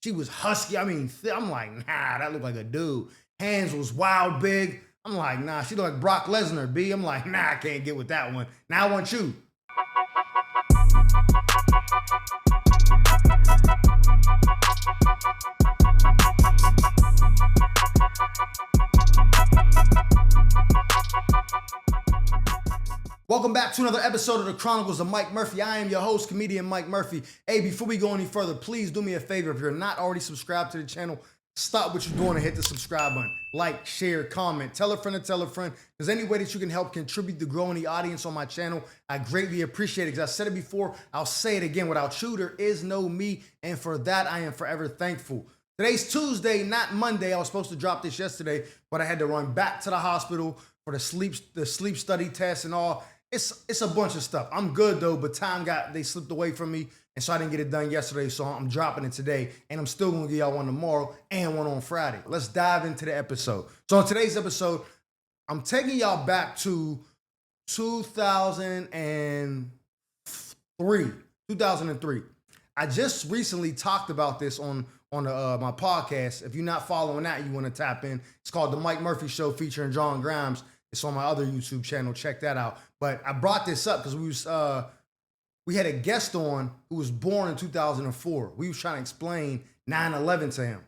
She was husky. I mean, I'm like, nah, that looked like a dude. Hands was wild big. I'm like, nah, she looked like Brock Lesnar, B. I'm like, nah, I can't get with that one. Now I want you. Welcome back to another episode of the Chronicles of Mike Murphy. I am your host, comedian Mike Murphy. Hey, before we go any further, please do me a favor. If you're not already subscribed to the channel, stop what you're doing and hit the subscribe button. Like, share, comment, tell a friend to tell a friend. There's any way that you can help contribute to growing the audience on my channel, I greatly appreciate it. Because I said it before, I'll say it again. Without you, there is no me. And for that, I am forever thankful. Today's Tuesday, not Monday. I was supposed to drop this yesterday, but I had to run back to the hospital for the sleep study test and all. It's a bunch of stuff. I'm good though, but they slipped away from me, and so I didn't get it done yesterday, so I'm dropping it today, and I'm still gonna give y'all one tomorrow and one on Friday. Let's dive into the episode. So in today's episode, I'm taking y'all back to 2003. I just recently talked about this on my podcast. If you're not following that, you want to tap in. It's called The Mike Murphy Show featuring John Grimes. It's on my other YouTube channel. Check that out. But I brought this up because we had a guest on who was born in 2004. We was trying to explain 9/11 to him,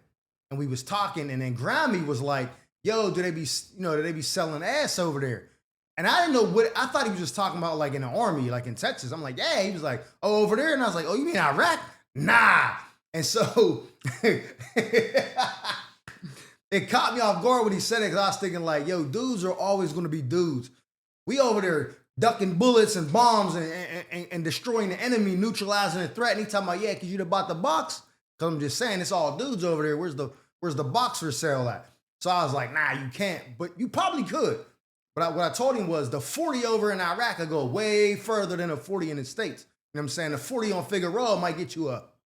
and we was talking, and then Grammy was like, "Yo, do they be selling ass over there?" And I didn't know what I thought he was just talking about, like in the army, like in Texas. I'm like, "Yeah." He was like, "Oh, over there," and I was like, "Oh, you mean Iraq?" Nah. And so it caught me off guard when he said it, because I was thinking like, yo, dudes are always going to be dudes. We over there ducking bullets and bombs and destroying the enemy, neutralizing the threat. And he talking about, yeah, because you bought the box. Because I'm just saying, it's all dudes over there. Where's the box for sale at? So I was like, nah, you can't. But you probably could. But what I told him was the 40 over in Iraq could go way further than a 40 in the States. You know what I'm saying? The 40 on Figueroa might get you up.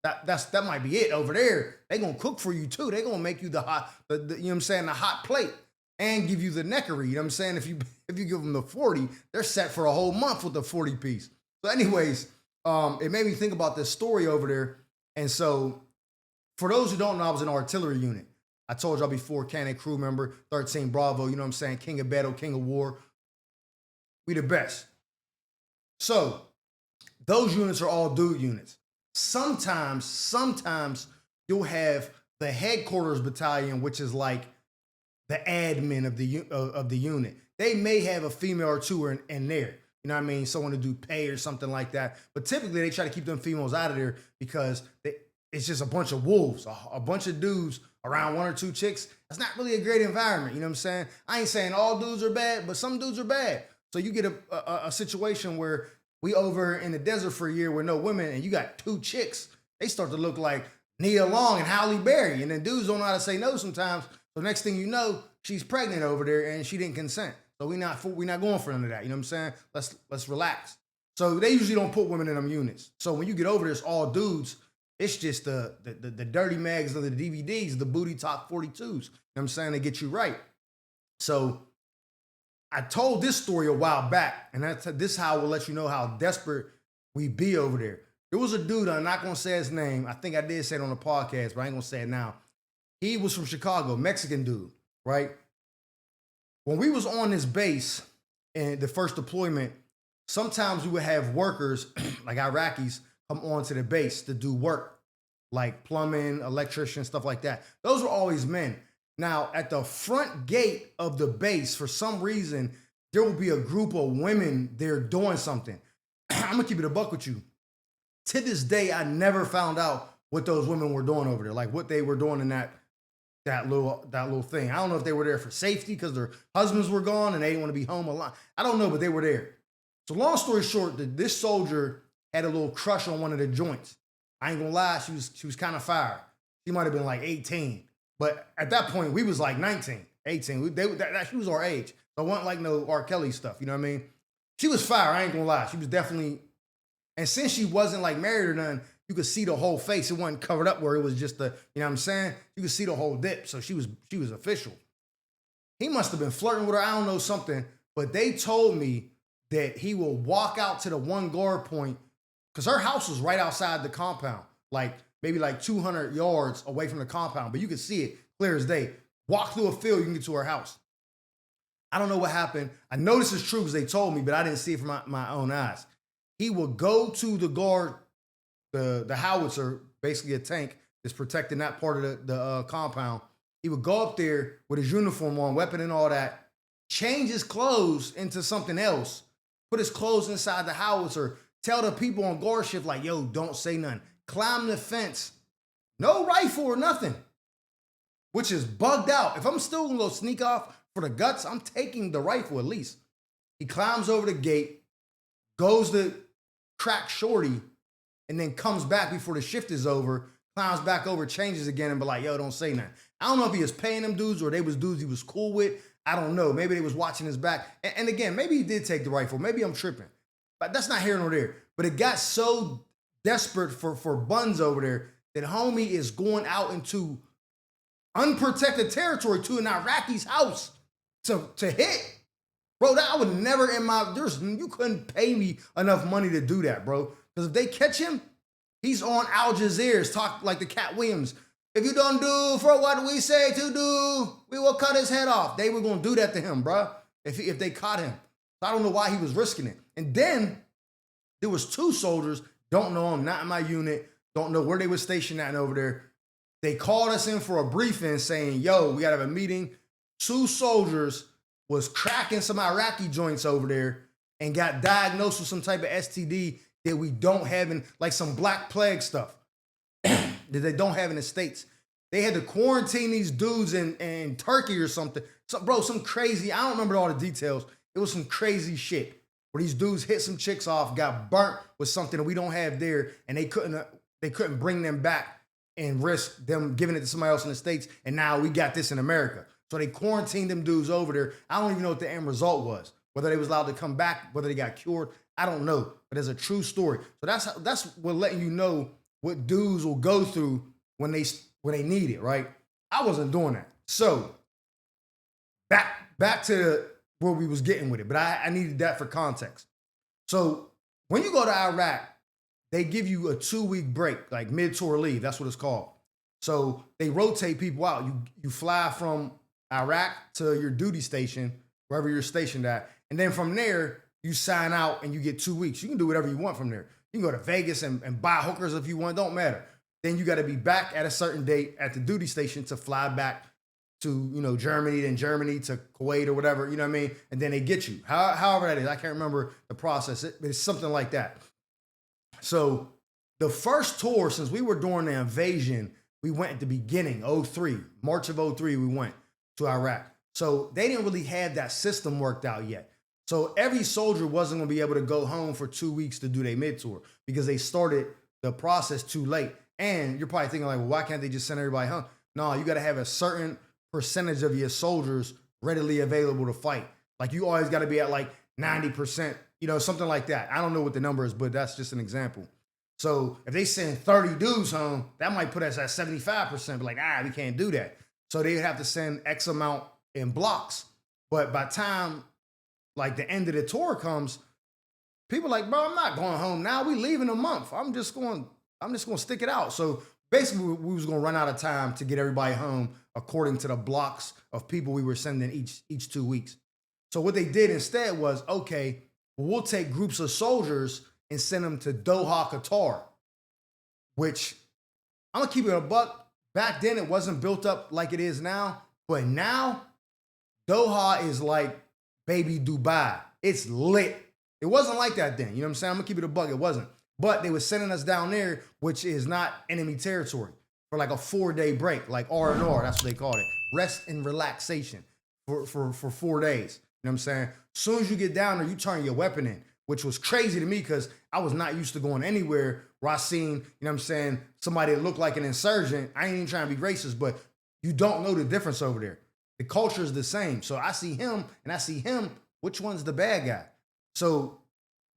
That might be it over there. They gonna cook for you too. They gonna make you the hot, you know what I'm saying, the hot plate, and give you the neckery. You know what I'm saying? If you give them the 40, they're set for a whole month with the 40 piece. So anyways, it made me think about this story over there. And so for those who don't know, I was in an artillery unit. I told y'all before, Cadet crew member, 13 Bravo, you know what I'm saying? King of battle, king of war. We the best. So those units are all dude units. Sometimes you'll have the headquarters battalion, which is like the admin of the unit. They may have a female or two in there. You know what I mean? Someone to do pay or something like that. But typically they try to keep them females out of there because it's just a bunch of wolves, a bunch of dudes around one or two chicks. That's not really a great environment. You know what I'm saying? I ain't saying all dudes are bad, but some dudes are bad. So you get a situation where we over in the desert for a year with no women, and you got two chicks. They start to look like Nia Long and Halle Berry, and then dudes don't know how to say no sometimes. So next thing you know, she's pregnant over there, and she didn't consent. So we not going for none of that. You know what I'm saying? Let's relax. So they usually don't put women in them units. So when you get over there, it's all dudes. It's just the dirty mags of the DVDs, the booty top 42s. You know what I'm saying? They get you right. So I told this story a while back, and this is how I will let you know how desperate we be over there. There was a dude, I'm not going to say his name. I think I did say it on the podcast, but I ain't going to say it now. He was from Chicago, Mexican dude, right? When we was on this base in the first deployment, sometimes we would have workers, like Iraqis, come onto the base to do work, like plumbing, electrician, stuff like that. Those were always men. Now, at the front gate of the base, for some reason, there will be a group of women there doing something. I'm going to keep it a buck with you. To this day, I never found out what those women were doing over there, like what they were doing in that little thing. I don't know if they were there for safety because their husbands were gone and they didn't want to be home alone. I don't know, but they were there. So long story short, this soldier had a little crush on one of the joints. I ain't going to lie, she was kind of fire. She might have been like 18. But at that point, we was like 19, 18. She was our age. So it wasn't like no R. Kelly stuff, you know what I mean? She was fire, I ain't gonna lie. She was definitely, and since she wasn't like married or nothing, you could see the whole face. It wasn't covered up where it was just the, you know what I'm saying? You could see the whole dip. So she was official. He must have been flirting with her, I don't know, something. But they told me that he will walk out to the one guard point, because her house was right outside the compound. Like, maybe like 200 yards away from the compound, but you could see it clear as day. Walk through a field, you can get to her house. I don't know what happened. I know this is true because they told me, but I didn't see it from my own eyes. He would go to the guard, the howitzer, basically a tank that's protecting that part of the compound. He would go up there with his uniform on, weapon and all that, change his clothes into something else, put his clothes inside the howitzer, tell the people on guard shift, like, yo, don't say nothing. Climb the fence. No rifle or nothing, which is bugged out. If I'm still gonna go sneak off for the guts, I'm taking the rifle at least. He climbs over the gate, goes to crack Shorty, and then comes back before the shift is over, climbs back over, changes again, and be like, yo, don't say nothing. I don't know if he was paying them dudes or they was dudes he was cool with. I don't know. Maybe they was watching his back. And again, maybe he did take the rifle. Maybe I'm tripping. But that's not here nor there. But it got so desperate for buns over there that homie is going out into unprotected territory to an Iraqi's house to hit. Bro, that I would never you couldn't pay me enough money to do that, bro. Because if they catch him, he's on Al Jazeera's talk like the Cat Williams. If you don't do for what we say to do, we will cut his head off. They were going to do that to him, bro, if they caught him. So I don't know why he was risking it. And then there was 2 soldiers, don't know them, not in my unit, don't know where they were stationed at over there. They called us in for a briefing saying, yo, we got to have a meeting. 2 soldiers was cracking some Iraqi joints over there and got diagnosed with some type of STD that we don't have in, like some Black Plague stuff that they don't have in the States. They had to quarantine these dudes in Turkey or something. Some crazy, I don't remember all the details. It was some crazy shit where these dudes hit some chicks off, got burnt with something that we don't have there, and they couldn't bring them back and risk them giving it to somebody else in the States, and now we got this in America. So they quarantined them dudes over there. I don't even know what the end result was, whether they was allowed to come back, whether they got cured. I don't know, but it's a true story. So that's what letting you know what dudes will go through when they need it, right? I wasn't doing that. So back to where we was getting with it, but I needed that for context. So when you go to Iraq, they give you a 2-week break, like mid-tour leave. That's what it's called. So they rotate people out. You fly from Iraq to your duty station, wherever you're stationed at. And then from there, you sign out and you get 2 weeks. You can do whatever you want from there. You can go to Vegas and buy hookers if you want. Don't matter. Then you got to be back at a certain date at the duty station to fly back to, Germany, then Germany to Kuwait or whatever, you know what I mean? And then they get you. However that is. I can't remember the process. It's something like that. So the first tour, since we were during the invasion, we went at the beginning, March of 03, we went to Iraq. So they didn't really have that system worked out yet. So every soldier wasn't going to be able to go home for 2 weeks to do their mid-tour because they started the process too late. And you're probably thinking like, well, why can't they just send everybody home? No, you got to have a certain percentage of your soldiers readily available to fight. Like you always got to be at like 90%, something like that. I don't know what the number is, but that's just an example. So if they send 30 dudes home, that might put us at 75%, but like, we can't do that. So they'd have to send X amount in blocks. But by time like the end of the tour comes, people are like, bro, I'm not going home now. We leave in a month. I'm just going to stick it out. So basically we was going to run out of time to get everybody home according to the blocks of people we were sending each 2 weeks. So what they did instead was, okay, we'll take groups of soldiers and send them to Doha, Qatar, which I'm going to keep it a buck. Back then, it wasn't built up like it is now. But now, Doha is like baby Dubai. It's lit. It wasn't like that then. You know what I'm saying? I'm going to keep it a buck. It wasn't. But they were sending us down there, which is not enemy territory, for like a 4-day break, like R&R. That's what they called it. Rest and relaxation for 4 days. You know what I'm saying? As soon as you get down there, you turn your weapon in, which was crazy to me because I was not used to going anywhere where I seen, somebody that looked like an insurgent. I ain't even trying to be racist, but you don't know the difference over there. The culture is the same. So I see him and I see him. Which one's the bad guy? So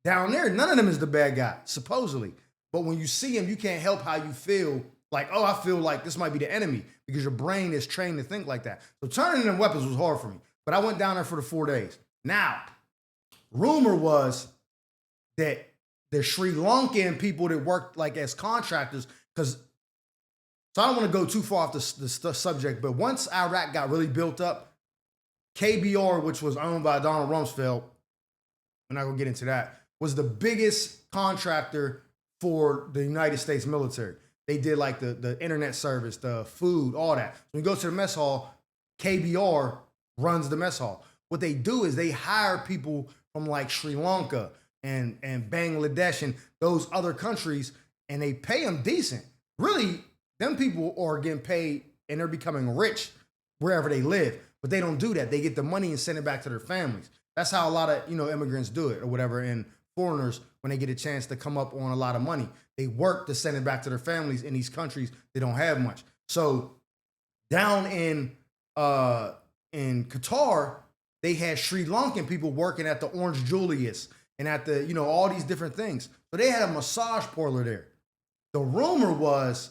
down there, none of them is the bad guy, supposedly. But when you see him, you can't help how you feel. Like, I feel like this might be the enemy because your brain is trained to think like that. So turning in weapons was hard for me. But I went down there for the 4 days. Now, rumor was that the Sri Lankan people that worked like as contractors, because So I don't want to go too far off the subject, but once Iraq got really built up, KBR, which was owned by Donald Rumsfeld, I'm not gonna get into that, was the biggest contractor for the United States military. They did like the internet service, the food, all that. When you go to the mess hall, KBR runs the mess hall. What they do is they hire people from like Sri Lanka and Bangladesh and those other countries, and they pay them decent. Really, them people are getting paid and they're becoming rich wherever they live. But they don't do that. They get the money and send it back to their families. That's how a lot of immigrants do it or whatever. And foreigners, when they get a chance to come up on a lot of money, they work to send it back to their families in these countries they don't have much. So down in Qatar, they had Sri Lankan people working at the Orange Julius and at the all these different things. So they had a massage parlor there. The rumor was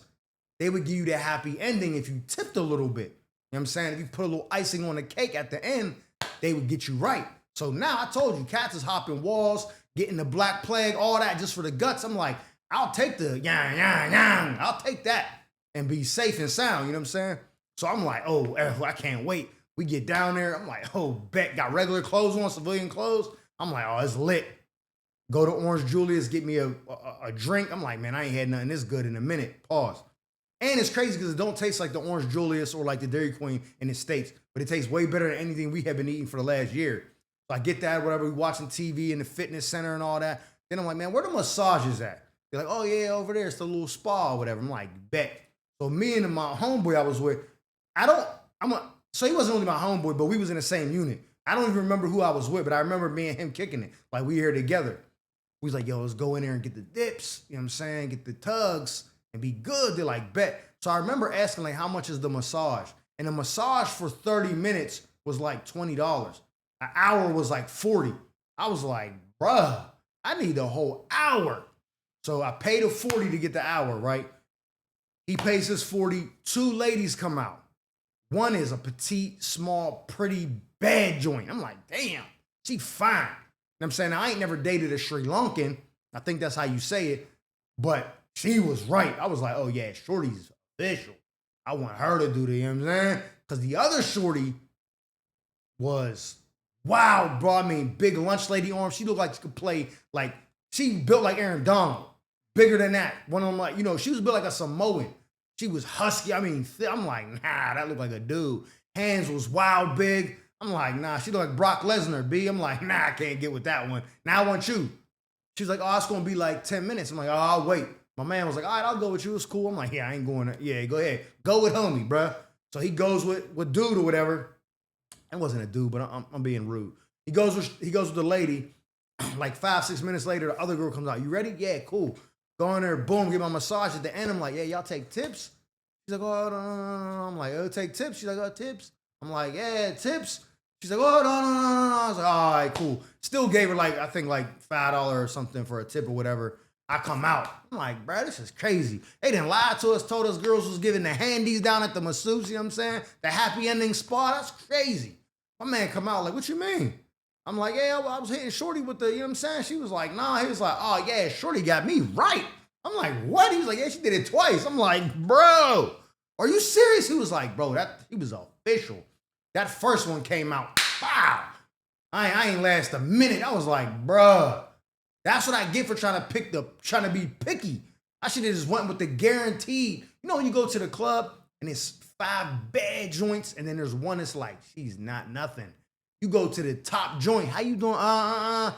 they would give you the happy ending if you tipped a little bit. You know what I'm saying? If you put a little icing on the cake at the end, they would get you right. So now I told you, cats is hopping walls, getting the Black Plague, all that just for the guts. I'm like, I'll take the yang, yang, yang. I'll take that and be safe and sound. You know what I'm saying? So I'm like, oh, I can't wait. We get down there. I'm like, oh, bet. Got regular clothes on, civilian clothes. I'm like, oh, it's lit. Go to Orange Julius, get me a drink. I'm like, man, I ain't had nothing this good in a minute. Pause. And it's crazy because it don't taste like the Orange Julius or like the Dairy Queen in the States, but it tastes way better than anything we have been eating for the last year. So I get that, whatever, we watching TV in the fitness center and all that. Then I'm like, man, where the massages at? They're like, oh yeah, over there, it's the little spa or whatever. I'm like, bet. So me and my homeboy I was with, so he wasn't only my homeboy, but we was in the same unit. I don't even remember who I was with, but I remember me and him kicking it. Like we here together. We was like, yo, let's go in there and get the dips, you know what I'm saying? Get the tugs and be good. They're like, bet. So I remember asking like, how much is the massage? And the massage for 30 minutes was like $20. An hour was like 40. I was like, bruh, I need a whole hour. So I paid a 40 to get the hour, right? He pays his 40. Two ladies come out. One is a petite, small, pretty, bad joint. I'm like, damn, she fine. You know what I'm saying? Now, I ain't never dated a Sri Lankan. I think that's how you say it. But she was right. I was like, oh yeah, shorty's official. I want her to do the, you know what I'm saying? Because the other shorty was wow, bro. I mean, big lunch lady arms. She looked like she could play, like, she built like Aaron Donald. Bigger than that. One of them, like, she was built like a Samoan. She was husky. I mean, I'm like, nah, that looked like a dude. Hands was wild big. I'm like, nah, she looked like Brock Lesnar, B. I'm like, nah, I can't get with that one. Now I want you. She's like, oh, it's going to be like 10 minutes. I'm like, oh, I'll wait. My man was like, all right, I'll go with you. It's cool. I'm like, yeah, I ain't going. Yeah, go ahead. Go with homie, bruh. So he goes with dude or whatever. It wasn't a dude, but I'm being rude. He goes with the lady. Like 5-6 minutes later, the other girl comes out. You ready? Yeah, cool. Go in there, boom, get my massage. At the end, I'm like, yeah, y'all take tips? She's like, oh, no. I'm like, oh, take tips? She's like, oh, tips? I'm like, yeah, tips? She's like, oh, no. I was like, all right, cool. Still gave her like, I think like $5 or something for a tip or whatever. I come out. I'm like, bro, this is crazy. They didn't lie to us, told us girls was giving the handies down at the masseuse, you know what I'm saying? The happy ending spa, that's crazy. My man come out like, what you mean? I'm like, yeah, I was hitting Shorty with the, you know what I'm saying? She was like, nah. He was like, oh, yeah, Shorty got me right. I'm like, what? He was like, yeah, she did it twice. I'm like, bro, are you serious? He was like, bro, he was official. That first one came out, wow. I ain't last a minute. I was like, bro, that's what I get for trying to be picky. I should have just went with the guaranteed. You know when you go to the club and it's 5 bad joints and then there's one that's like, she's not nothing. You go to the top joint. How you doing? Yeah,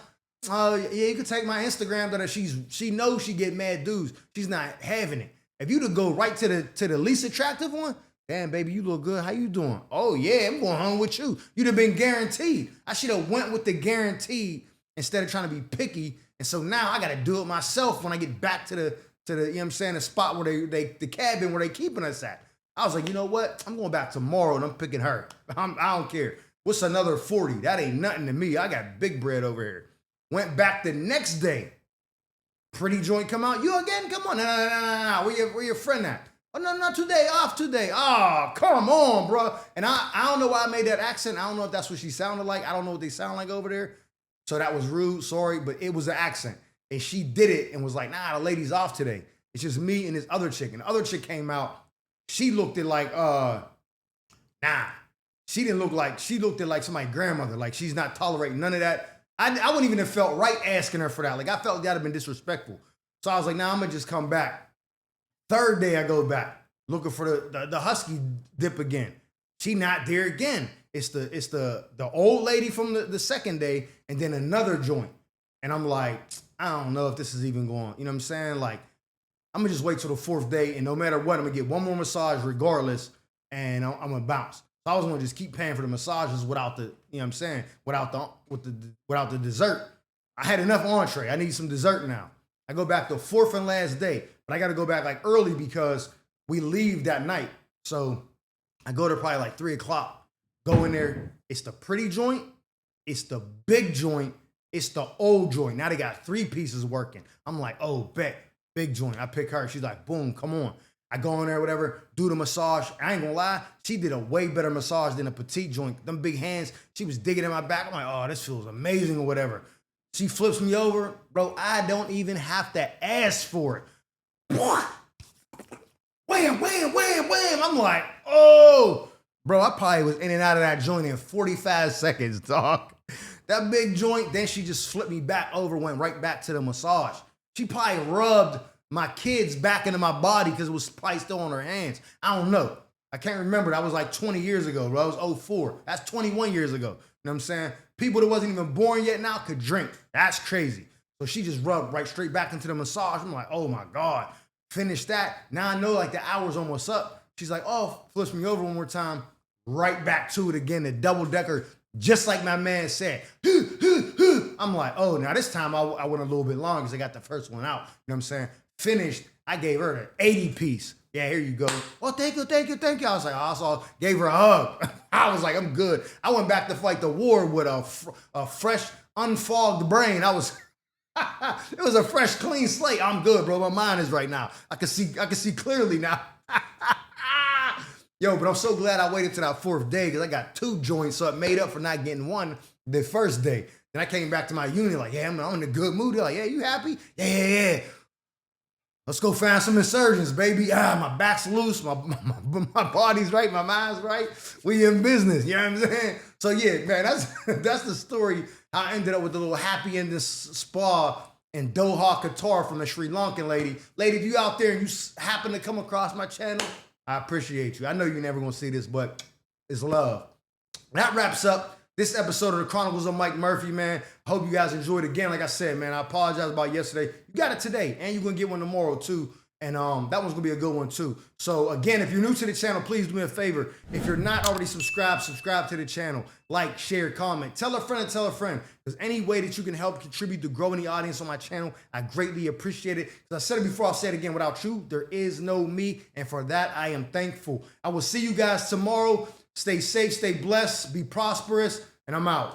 you can take my Instagram that she knows she get mad dudes. She's not having it. If you to go right to the least attractive one, damn baby, you look good. How you doing? Oh yeah, I'm going home with you. You'd have been guaranteed. I should have went with the guaranteed instead of trying to be picky. And so now I gotta do it myself when I get back to the you know what I'm saying, the spot where the cabin where they keeping us at. I was like, you know what? I'm going back tomorrow and I'm picking her. I don't care. What's another 40? That ain't nothing to me. I got big bread over here. Went back the next day. Pretty joint come out. You again? Come on. No. Where your friend at? Oh, no, not today. Off today. Oh, come on, bro. And I don't know why I made that accent. I don't know if that's what she sounded like. I don't know what they sound like over there. So that was rude. Sorry, but it was an accent. And she did it and was like, nah, the lady's off today. It's just me and this other chick. And the other chick came out. She looked at like, nah. She looked at like somebody's grandmother. Like she's not tolerating none of that. I wouldn't even have felt right asking her for that. Like I felt that'd have been disrespectful. So I was like, nah, I'm gonna just come back. Third day I go back looking for the husky dip again. She not there again. It's the old lady from the second day and then another joint. And I'm like, I don't know if this is even going. You know what I'm saying? Like I'm gonna just wait till the fourth day and no matter what, I'm gonna get one more massage regardless, and I'm gonna bounce. So I was gonna just keep paying for the massages without the, you know what I'm saying, without the dessert. I had enough entree. I need some dessert now. I go back the fourth and last day, but I got to go back like early because we leave that night. So I go there probably like 3:00. Go in there. It's the pretty joint. It's the big joint. It's the old joint. Now they got 3 pieces working. I'm like, oh, bet. Big joint. I pick her. She's like, boom, come on. I go in there, whatever, do the massage. I ain't gonna lie, she did a way better massage than a petite joint. Them big hands, she was digging in my back. I'm like, oh, this feels amazing or whatever. She flips me over. Bro, I don't even have to ask for it. Wham, wham, wham, wham. I'm like, oh. Bro, I probably was in and out of that joint in 45 seconds, dog. That big joint, then she just flipped me back over, went right back to the massage. She probably rubbed my kids back into my body because it was probably still on her hands. I don't know. I can't remember. That was like 20 years ago, bro. That was 04. That's 21 years ago. You know what I'm saying? People that wasn't even born yet now could drink. That's crazy. So she just rubbed right straight back into the massage. I'm like, oh my God. Finished that. Now I know like the hour's almost up. She's like, oh, flips me over one more time. Right back to it again, the double decker, just like my man said. I'm like, oh, now this time I went a little bit long because I got the first one out. You know what I'm saying? Finished. I gave her an 80 piece. Yeah, here you go. Oh, thank you, thank you, thank you. I was like, I also gave her a hug. I was like, I'm good. I went back to fight the war with a fresh, unfogged brain. It was a fresh, clean slate. I'm good, bro. My mind is right now. I can see clearly now. Yo, but I'm so glad I waited till that fourth day because I got 2 joints, so it made up for not getting one the first day. Then I came back to my unit like, yeah, I'm in a good mood. They're like, yeah, you happy? Yeah. Let's go find some insurgents, baby. My back's loose, my body's right, my mind's right. We in business, you know what I'm saying? So yeah, man, that's the story. How I ended up with the little happy ending spa in Doha, Qatar from the Sri Lankan lady. Lady, if you out there and you happen to come across my channel, I appreciate you. I know you're never gonna see this, but it's love. That wraps up this episode of the Chronicles of Mike Murphy, man. Hope you guys enjoyed it. Again, like I said, man, I apologize about yesterday. You got it today, and you're going to get one tomorrow, too. And that one's going to be a good one, too. So, again, if you're new to the channel, please do me a favor. If you're not already subscribed to the channel. Like, share, comment. Tell a friend and tell a friend. Because any way that you can help contribute to growing the audience on my channel, I greatly appreciate it. As I said it before, I'll say it again. Without you, there is no me. And for that, I am thankful. I will see you guys tomorrow. Stay safe, stay blessed, be prosperous, and I'm out.